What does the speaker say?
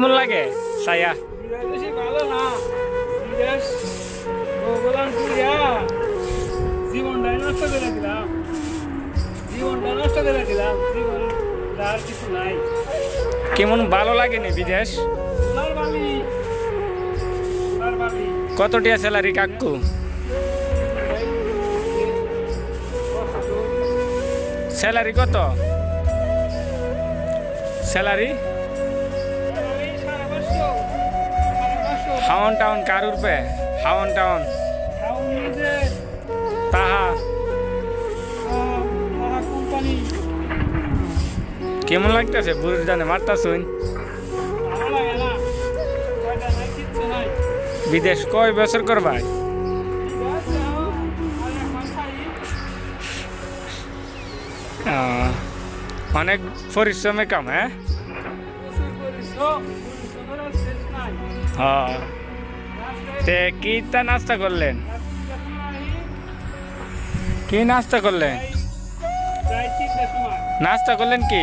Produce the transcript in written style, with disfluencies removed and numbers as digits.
কেমন লাগে সায়া? বেশি ভালো না, বিদেশ ওগুলান করিয়া জীবনটাই নষ্ট করে দিলাম, জীবনটা নষ্ট করে দিলাম, জীবন আর কিছু নাই। কেমন ভালো লাগেনি বিদেশ? সোনার বালি, সোনার বালি। কত টিয়া স্যালারি কাকু? স্যালারি কত? স্যালারি হাওন টাউন কার উঠবে? হাওন টাউন তাহা কোম্পানি কেমন লাগতেছে? বুড়ির জানে মারতা শুন। ভালো লাগে না, কয়টা নাই, কিচ্ছু নাই। বিদেশ কয় বছর করবাই? অনেক পরিশ্রমে কাম। হ্যাঁ, হ্যাঁ। তে কি তা নাস্তা করলেন? কি নাস্তা করলেন? নাস্তা করলেন কি?